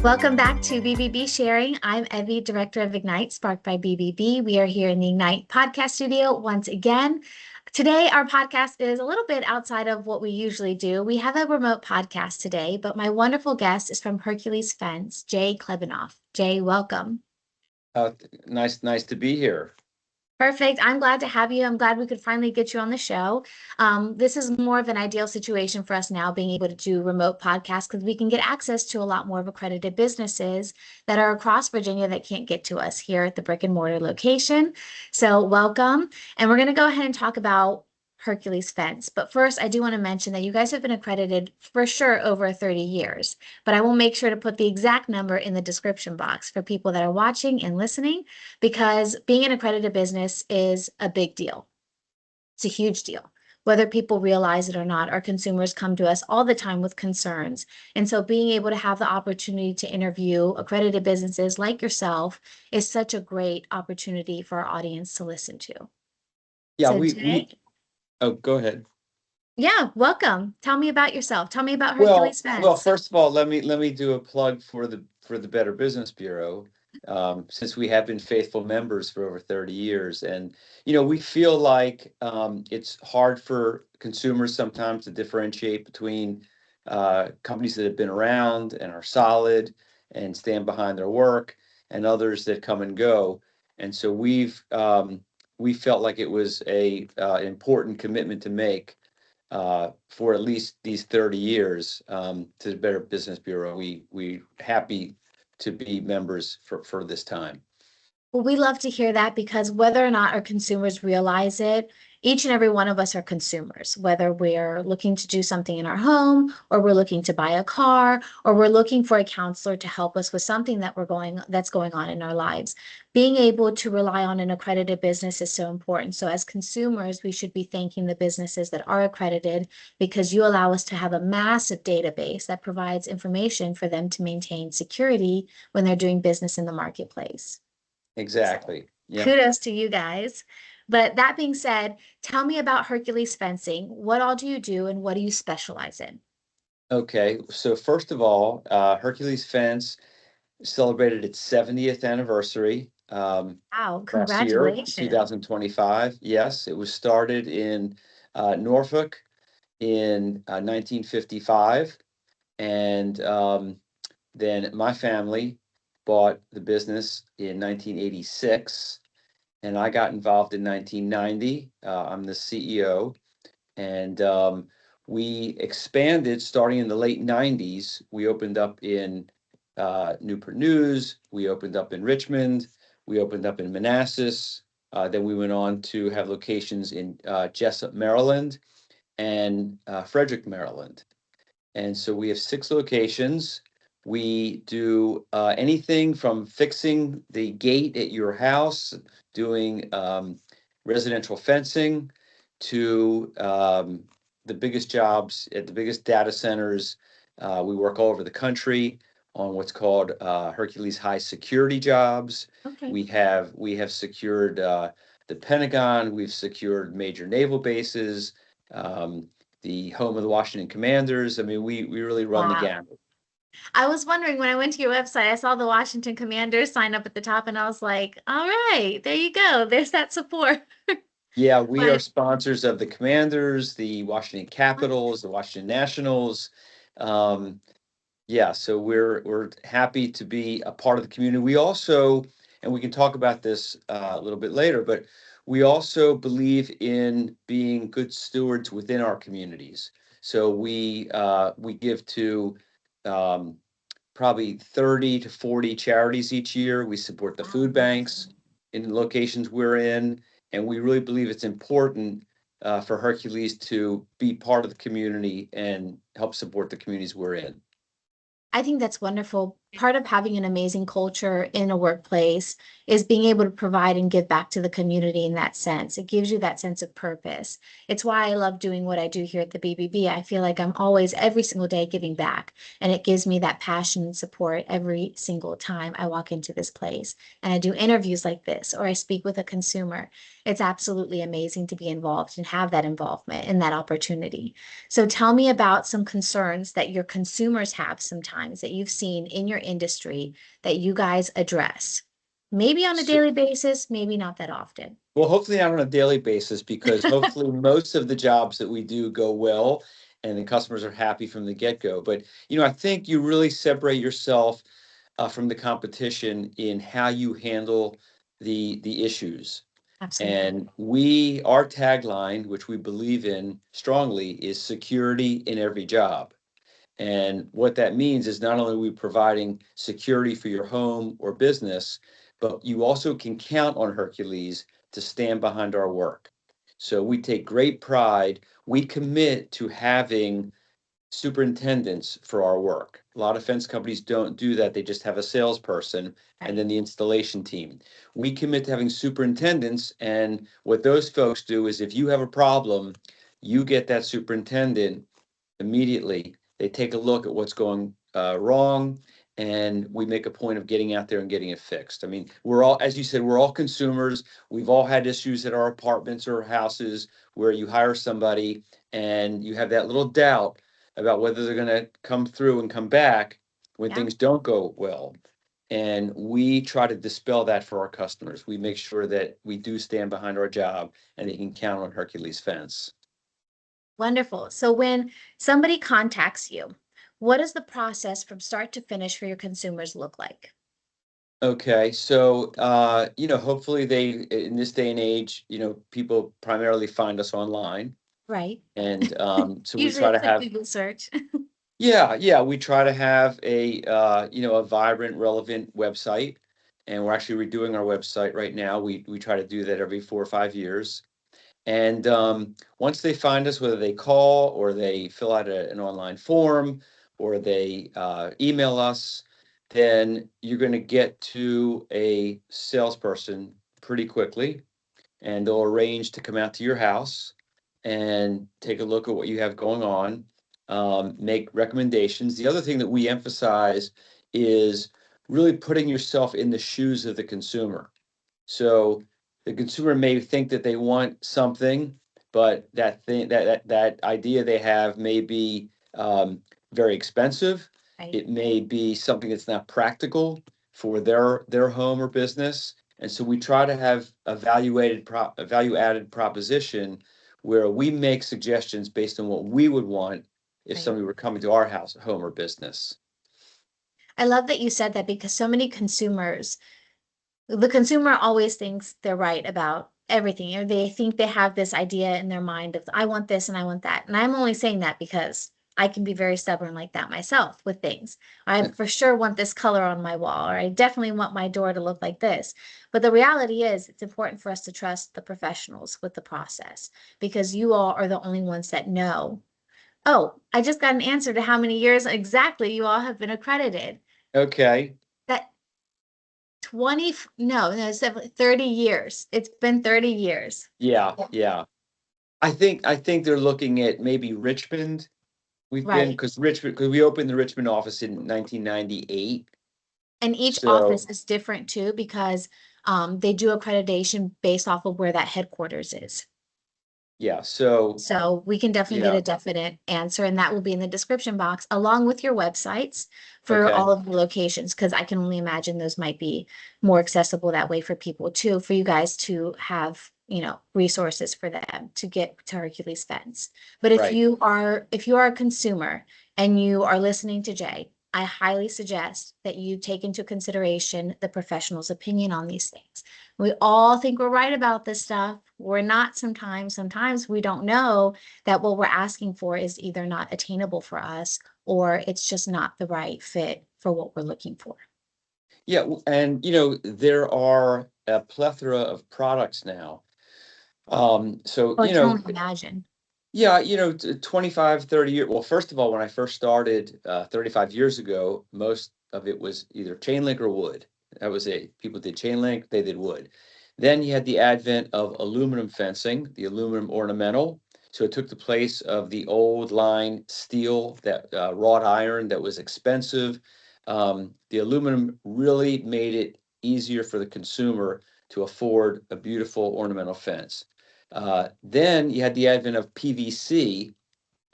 Welcome back to BBB Sharing. I'm Evie, Director of Ignite, sparked by BBB. We are here in the Ignite podcast studio once again. Today, our podcast is a little bit outside of what we usually do. We have a remote podcast today, but my wonderful guest is from Hercules Fence, Jay Klebanoff. Jay, welcome. Nice to be here. Perfect. I'm glad to have you. I'm glad we could finally get you on the show. This is more of an ideal situation for us now, being able to do remote podcasts, because we can get access to a lot more of accredited businesses that are across Virginia that can't get to us here at the brick and mortar location. So welcome. And we're going to go ahead and talk about Hercules Fence. But first, I do want to mention that you guys have been accredited for sure over 30 years, but I will make sure to put the exact number in the description box for people that are watching and listening, because being an accredited business is a big deal. It's a huge deal. Whether people realize it or not, our consumers come to us all the time with concerns. And so being able to have the opportunity to interview accredited businesses like yourself is such a great opportunity for our audience to listen to. Yeah, So oh, go ahead. Yeah, welcome. Tell me about yourself. Tell me about Hercules Fence. Well, first of all, let me do a plug for the Better Business Bureau, since we have been faithful members for over 30 years, and we feel like it's hard for consumers sometimes to differentiate between companies that have been around and are solid and stand behind their work, and others that come and go, and so we felt like it was an important commitment to make for at least these 30 years to the Better Business Bureau. We happy to be members for this time. Well, we love to hear that, because whether or not our consumers realize it, each and every one of us are consumers, whether we're looking to do something in our home, or we're looking to buy a car, or we're looking for a counselor to help us with something that's going on in our lives. Being able to rely on an accredited business is so important. So as consumers, we should be thanking the businesses that are accredited, because you allow us to have a massive database that provides information for them to maintain security when they're doing business in the marketplace. Exactly. Yeah. Kudos to you guys. But that being said, tell me about Hercules Fencing. What all do you do, and what do you specialize in? Okay. So first of all, Hercules Fence celebrated its 70th anniversary Wow, last year, congratulations. 2025. Yes, it was started in Norfolk in 1955, and then my family bought the business in 1986, and I got involved in 1990. I'm the CEO, and we expanded starting in the late 90s. We opened up in Newport News, we opened up in Richmond, we opened up in Manassas. Then we went on to have locations in Jessup, Maryland, and Frederick, Maryland. And so we have 6 locations. We do anything from fixing the gate at your house, doing residential fencing, to the biggest jobs at the biggest data centers. We work all over the country on what's called Hercules high security jobs. Okay. We have secured the Pentagon. We've secured major naval bases, the home of the Washington Commanders. I mean, we really run the Wow. gamut. I was wondering, when I went to your website, I saw the Washington Commanders sign up at the top, and I was like, all right, there you go. There's that support. Yeah, we are But sponsors of the Commanders, the Washington Capitals, the Washington Nationals. Yeah, so we're happy to be a part of the community. We also, and we can talk about this a little bit later, but we also believe in being good stewards within our communities. So we give to probably 30 to 40 charities each year. We support the food banks in locations we're in, and we really believe it's important for Hercules to be part of the community and help support the communities we're in. I think that's wonderful. Part of having an amazing culture in a workplace is being able to provide and give back to the community in that sense. It gives you that sense of purpose. It's why I love doing what I do here at the BBB. I feel like I'm always, every single day, giving back. And it gives me that passion and support every single time I walk into this place and I do interviews like this, or I speak with a consumer. It's absolutely amazing to be involved and have that involvement and that opportunity. So tell me about some concerns that your consumers have sometimes that you've seen in your industry that you guys address? Maybe on a So, daily basis, maybe not that often. well, hopefully not on a daily basis, because hopefully most of the jobs that we do go well and the customers are happy from the get-go. But, I think you really separate yourself from the competition in how you handle the issues. Absolutely. And our tagline, which we believe in strongly, is security in every job. And what that means is not only are we providing security for your home or business, but you also can count on Hercules to stand behind our work. So we take great pride. We commit to having superintendents for our work. A lot of fence companies don't do that. They just have a salesperson and Right. then the installation team. We commit to having superintendents, and what those folks do is if you have a problem, you get that superintendent immediately. They take a look at what's going wrong, and we make a point of getting out there and getting it fixed. I mean, we're all, as you said, we're all consumers. We've all had issues at our apartments or houses where you hire somebody and you have that little doubt about whether they're going to come through and come back when Yeah. things don't go well. And we try to dispel that for our customers. We make sure that we do stand behind our job and they can count on Hercules Fence. Wonderful. So when somebody contacts you, what does the process from start to finish for your consumers look like? Okay, so hopefully in this day and age, people primarily find us online, Right. and so we Usually try a to quick have, Google search. yeah, we try to have a vibrant, relevant website, and we're actually redoing our website right now. We try to do that every 4 or 5 years. And once they find us, whether they call or they fill out an online form or they email us, then you're going to get to a salesperson pretty quickly, and they'll arrange to come out to your house and take a look at what you have going on, make recommendations. The other thing that we emphasize is really putting yourself in the shoes of the consumer. So the consumer may think that they want something, but that idea they have may be very expensive. Right. It may be something that's not practical for their home or business. And so we try to have a value added proposition where we make suggestions based on what we would want if Right. somebody were coming to our house, home, or business. I love that you said that because so many consumers, the consumer always thinks they're right about everything, or they think they have this idea in their mind of, I want this and I want that. And I'm only saying that because I can be very stubborn like that myself with things. I for sure want this color on my wall, or I definitely want my door to look like this. But the reality is, it's important for us to trust the professionals with the process because you all are the only ones that know. Oh, I just got an answer to how many years exactly you all have been accredited. Okay. That 20, no, it's definitely 30 years. It's been 30 years. Yeah, yeah. I think they're looking at maybe Richmond. We've been Right. because we opened the Richmond office in 1998. And each office So is different too because they do accreditation based off of where that headquarters is. yeah, so So we can definitely get yeah, a definite answer, and that will be in the description box along with your websites for okay, all of the locations, because I can only imagine those might be more accessible that way for people too, for you guys to have, resources for them to get to Hercules Fence. But right. if you are a consumer and you are listening to Jay, I highly suggest that you take into consideration the professional's opinion on these things. We all think we're right about this stuff. We're not sometimes. Sometimes we don't know that what we're asking for is either not attainable for us or it's just not the right fit for what we're looking for. Yeah, and there are a plethora of products now. So Oh, I can only imagine. yeah, 25, 30 years. Well, first of all, when I first started 35 years ago, most of it was either chain link or wood. That was it. People did chain link, they did wood. Then you had the advent of aluminum fencing, the aluminum ornamental. So it took the place of the old line steel, that wrought iron that was expensive. The aluminum really made it easier for the consumer to afford a beautiful ornamental fence. Then you had the advent of PVC,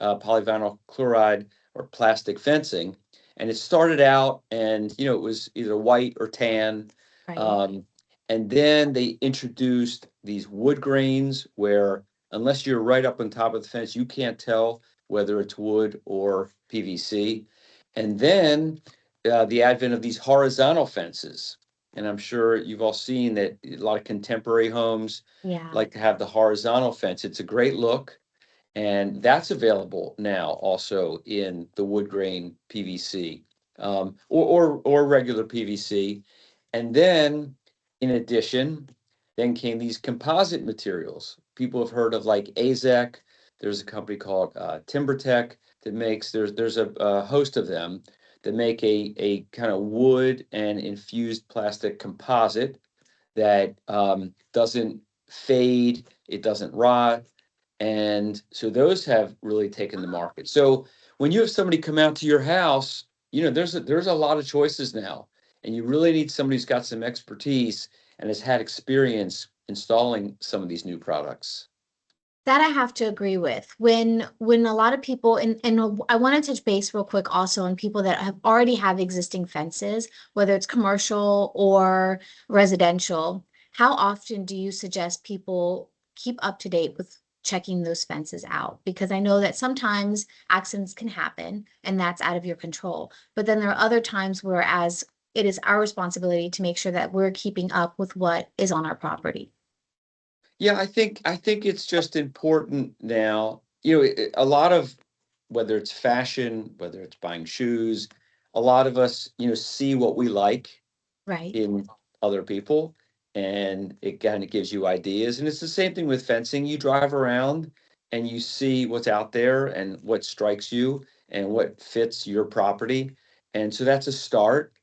polyvinyl chloride or plastic fencing, And it started out and, it was either white or tan. Right. Um, and then they introduced these wood grains where unless you're right up on top of the fence, you can't tell whether it's wood or PVC. And then the advent of these horizontal fences. And I'm sure you've all seen that a lot of contemporary homes Yeah. like to have the horizontal fence. It's a great look. And that's available now also in the wood grain PVC, or regular PVC. And then in addition, then came these composite materials. People have heard of like AZEK. There's a company called TimberTech that makes, there's a host of them that make a kind of wood and infused plastic composite that doesn't fade, it doesn't rot. And so those have really taken the market. So when you have somebody come out to your house, there's a lot of choices now, and you really need somebody who's got some expertise and has had experience installing some of these new products. That I have to agree with. When a lot of people and I want to touch base real quick also on people that have already have existing fences, whether it's commercial or residential. How often do you suggest people keep up to date with checking those fences out? Because I know that sometimes accidents can happen and that's out of your control. But then there are other times where as it is our responsibility to make sure that we're keeping up with what is on our property. Yeah, I think it's just important now. A lot of whether it's fashion, whether it's buying shoes, a lot of us, see what we like Right. in other people, and it kind of gives you ideas. And it's the same thing with fencing. You drive around and you see what's out there and what strikes you and what fits your property. And so that's a start.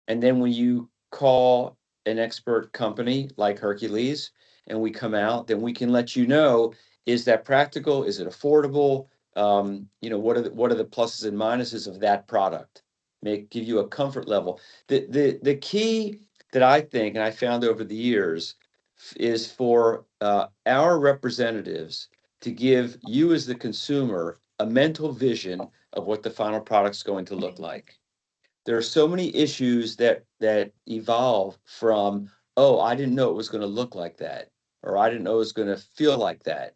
And then when you call an expert company like Hercules and we come out, then we can let you know, is that practical? Is it affordable? What are the pluses and minuses of that product? Give you a comfort level. The key that I think, and I found over the years, is for our representatives to give you as the consumer a mental vision of what the final product's going to look like. There are so many issues that evolve from, oh, I didn't know it was going to look like that, or I didn't know it was going to feel like that.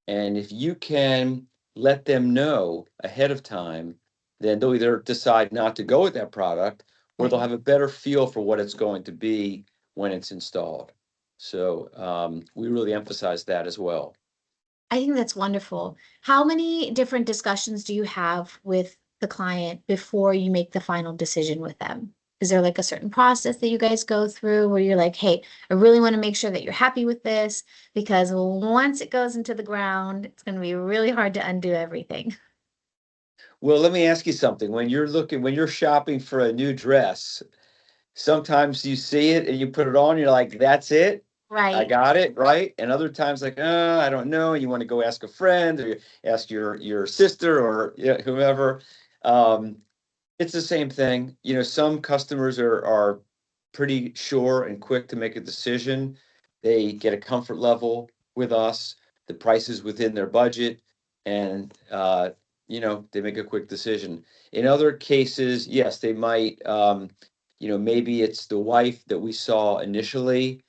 And if you can let them know ahead of time, then they'll either decide not to go with that product or they'll Right. have a better feel for what it's going to be when it's installed. So we really emphasize that as well. I think that's wonderful. How many different discussions do you have with the client before you make the final decision with them? Is there like a certain process that you guys go through where you're like, hey, I really want to make sure that you're happy with this because once it goes into the ground, it's going to be really hard to undo everything. Well, let me ask you something. When you're shopping for a new dress, sometimes you see it and you put it on, you're like, that's it. I Right. got it, right? And other times like, I don't know. You want to go ask a friend or ask your sister or whomever. Um, it's the same thing. Some customers are pretty sure and quick to make a decision. They get a comfort level with us. The price is within their budget, and they make a quick decision. In other cases, yes, they might. Maybe it's the wife that we saw initially,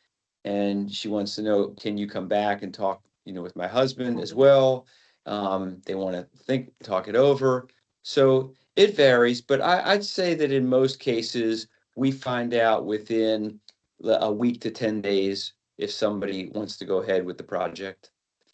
and she wants to know, can you come back and talk, with my husband as well? They want to talk it over. So it varies, but I'd say that in most cases, we find out within a week to 10 days if somebody wants to go ahead with the project.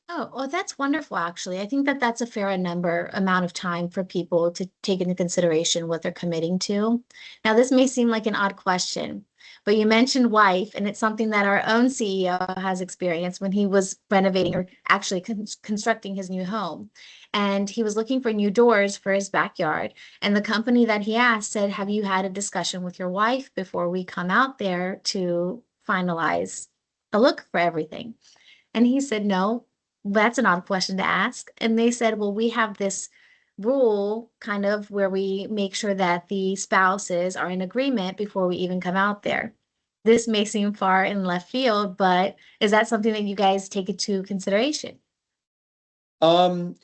Oh, well, that's wonderful, actually. I think that that's a fair amount of time for people to take into consideration what they're committing to. Now, this may seem like an odd question, but you mentioned wife, and it's something that our own CEO has experienced when he was renovating or actually constructing his new home. And he was looking for new doors for his backyard. And the company that he asked said, have you had a discussion with your wife before we come out there to finalize a look for everything? And he said, no, that's an odd question to ask. And they said, well, we have this rule kind of where we make sure that the spouses are in agreement before we even come out there. This may seem far in left field, but is that something that you guys take into consideration? Um,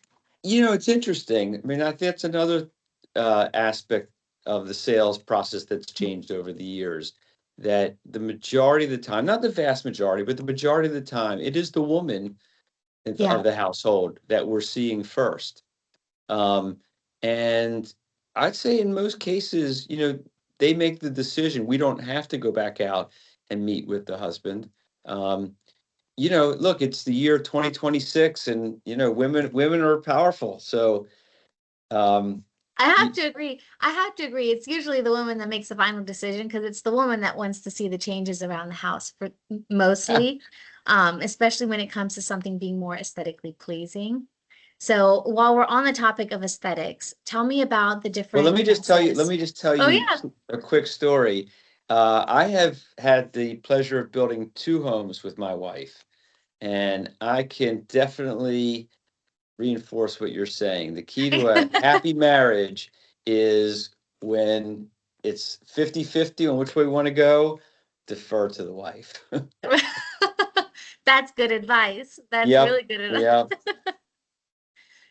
it's interesting. I mean, that's another aspect. of the sales process that's changed over the years. That the majority of the time, not the vast majority, but the majority of the time, it is the woman Yeah. of the household that we're seeing first. Um, and I'd say in most cases, they make the decision. We don't have to go back out and meet with the husband. Um, Look, it's the year 2026, and women are powerful. So, um, I have y- to agree. I have to agree. It's usually the woman that makes the final decision because it's the woman that wants to see the changes around the house for mostly, especially when it comes to something being more aesthetically pleasing. So while we're on the topic of aesthetics, tell me about the well, different let fences. me just tell Oh you yeah. a quick story. I have had the pleasure of building two homes with my wife, and I can definitely reinforce what you're saying. The key to a happy marriage is when it's 50-50 on which way we want to go, defer to the wife. That's good advice. That's Yep, really good advice. yep.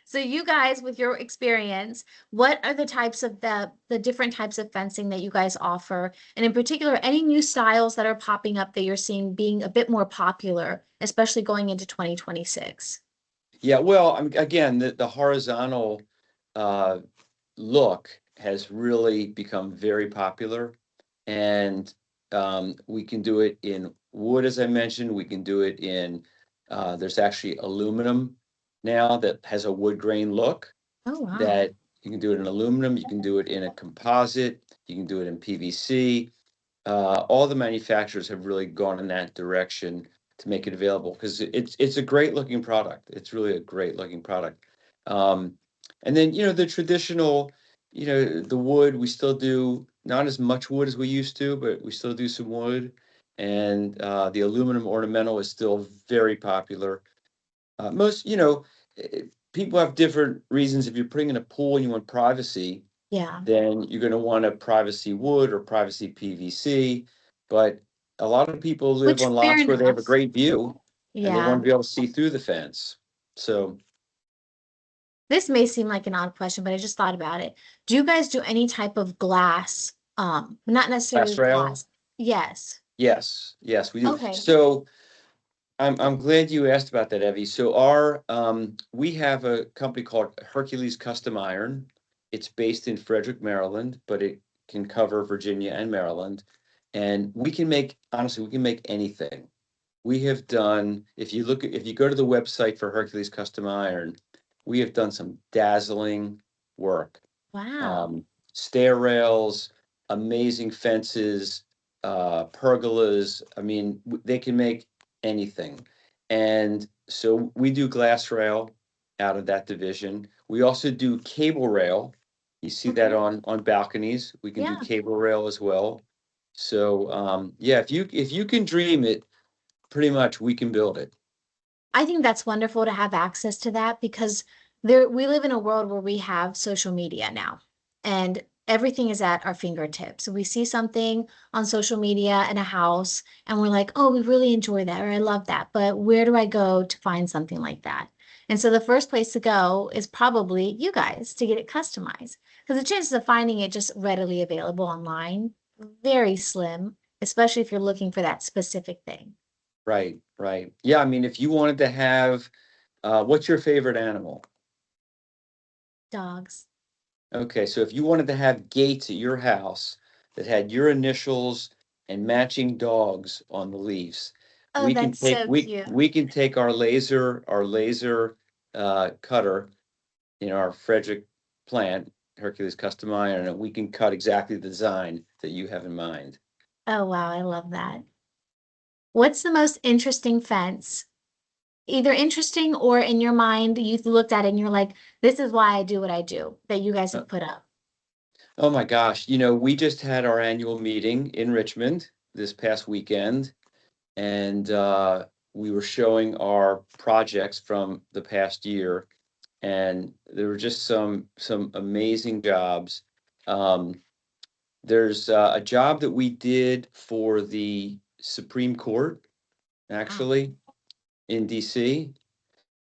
So you guys, with your experience, what are the types of the different types of fencing that you guys offer? And in particular, any new styles that are popping up that you're seeing being a bit more popular, especially going into 2026? Yeah, well, again, the horizontal uh, look has really become very popular, and we can do it in wood, as I mentioned. We can do it in there's actually aluminum now that has a wood grain look. Oh, wow. That you can do it in aluminum, you can do it in a composite, you can do it in PVC. All the manufacturers have really gone in that direction to make it available because it's a great looking product. It's really a great looking product. Um, and then the traditional, the wood, we still do not as much wood as we used to, but we still do some wood. And the aluminum ornamental is still very popular. Most, people have different reasons. If you're putting in a pool and you want privacy, Yeah. then you're going to want a privacy wood or privacy PVC. But a lot of people live Which on fair lots where they have a enough. great view and they want Yeah. to be able to see through the fence. So This may seem like an odd question, but I just thought about it. Do you guys do any type of glass? Not glass necessarily rail, glass. Yes. yes, yes, we do. Okay. So I'm glad you asked about that, Evie. So our we have a company called Hercules Custom Iron. It's based in Frederick, Maryland, but it can cover Virginia and Maryland. And we can make, honestly, we can make anything. We have done, if you go to the website for Hercules Custom Iron, we have done some dazzling work. Wow. Um, Stair rails, amazing fences, pergolas. I mean, they can make anything. And so we do glass rail out of that division. We also do cable rail. You see that Okay. on balconies. We can do Yeah. cable rail as well. So yeah, if you can dream it, pretty much we can build it. I think that's wonderful to have access to that because there we live in a world where we have social media now and everything is at our fingertips. So we see something on social media in a house and we're like, "Oh, we really enjoy that," or "I love that." But where do I go to find something like that? And so the first place to go is probably you guys to get it customized because the chances of finding it just readily available online very slim, especially if you're looking for that specific thing. Right, right. Yeah, I mean, if you wanted to have, what's your favorite animal? Dogs. Okay, so if you wanted to have gates at your house that had your initials and matching dogs on the leaves, Oh, that's so cute. we can take our laser cutter in our Frederick plant, Hercules Custom Iron, and we can cut exactly the design that you have in mind. Oh, wow, I love that. What's the most interesting fence? Either interesting or in your mind, you looked at it and you're like, this is why I do what I do, that you guys Uh, have put up. Oh my gosh, we just had our annual meeting in Richmond this past weekend, and we were showing our projects from the past year, and there were just some amazing jobs. Um, there's a job that we did for the Supreme Court, Wow. actually, in DC,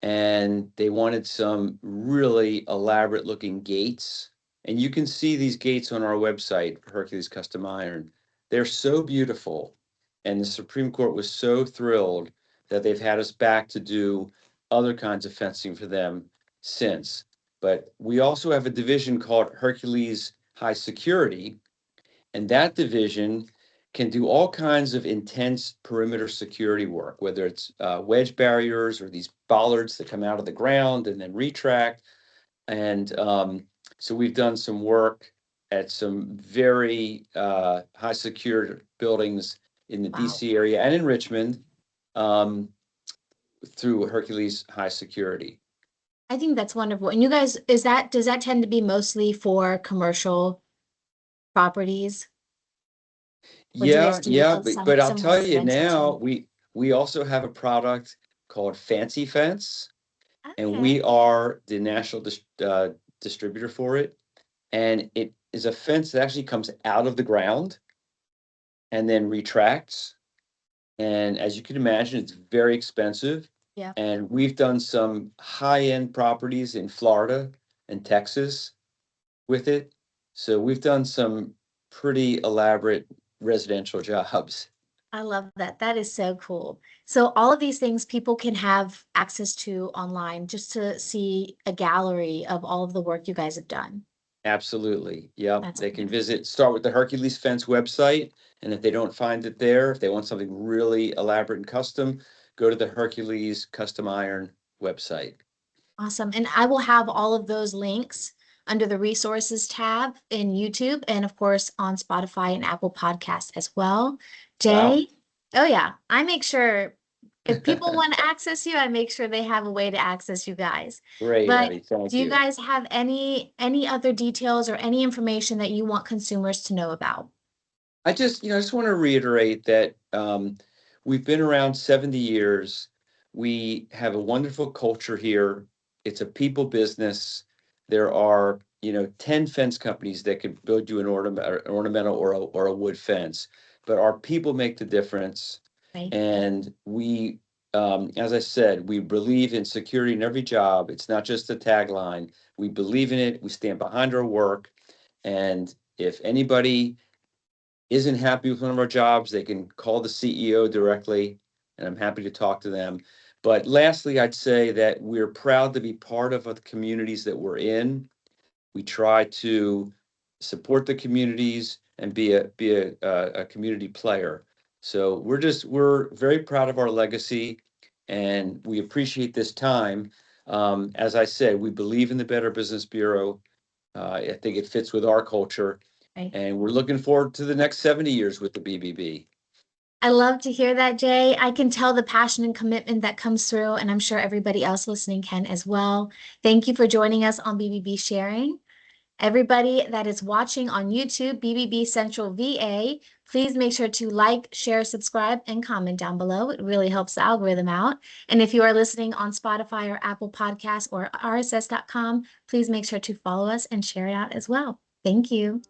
and they wanted some really elaborate looking gates. And you can see these gates on our website, Hercules Custom Iron. They're so beautiful. And the Supreme Court was so thrilled that they've had us back to do other kinds of fencing for them since. But we also have a division called Hercules High Security, and that division can do all kinds of intense perimeter security work, whether it's wedge barriers or these bollards that come out of the ground and then retract. And so we've done some work at some very high secured buildings in the Wow. DC area and in Richmond um, through Hercules High Security. I think that's wonderful. And you guys, does that tend to be mostly for commercial properties? Or do you guys Yeah, do yeah, but I'll some tell you residential now, too? we also have a product called Fancy Fence, and Okay. we are the national distributor for it. And it is a fence that actually comes out of the ground and then retracts. And as you can imagine, it's very expensive. Yeah. And we've done some high-end properties in Florida and Texas with it. So we've done some pretty elaborate residential jobs. I love that. That is so cool. So all of these things people can have access to online just to see a gallery of all of the work you guys have done. Absolutely. Yep. That's They can wonderful. start with the Hercules Fence website. And if they don't find it there, if they want something really elaborate and custom, go to the Hercules Custom Iron website. Awesome. And I will have all of those links under the resources tab in YouTube and of course on Spotify and Apple Podcasts as well. Wow. Jay, oh yeah, I make sure if people want to access you, I make sure they have a way to access you guys. Great, But Abby. do Thank you you. guys have any other details or any information that you want consumers to know about? I just want to reiterate that we've been around 70 years. We have a wonderful culture here. It's a people business. There are, 10 fence companies that could build you an ornamental or a wood fence, but our people make the difference. Right. And we, as I said, we believe in security in every job. It's not just a tagline. We believe in it. We stand behind our work. And if anybody isn't happy with one of our jobs, they can call the CEO directly, and I'm happy to talk to them. But lastly, I'd say that we're proud to be part of the communities that we're in. We try to support the communities and be a community player. So we're very proud of our legacy, and we appreciate this time. As I said, we believe in the Better Business Bureau. I think it fits with our culture, Right. and we're looking forward to the next 70 years with the BBB. I love to hear that, Jay. I can tell the passion and commitment that comes through, and I'm sure everybody else listening can as well. Thank you for joining us on BBB Sharing. Everybody that is watching on YouTube, BBB Central VA, please make sure to like, share, subscribe, and comment down below. It really helps the algorithm out. And if you are listening on Spotify or Apple Podcasts or RSS.com, please make sure to follow us and share it out as well. Thank you.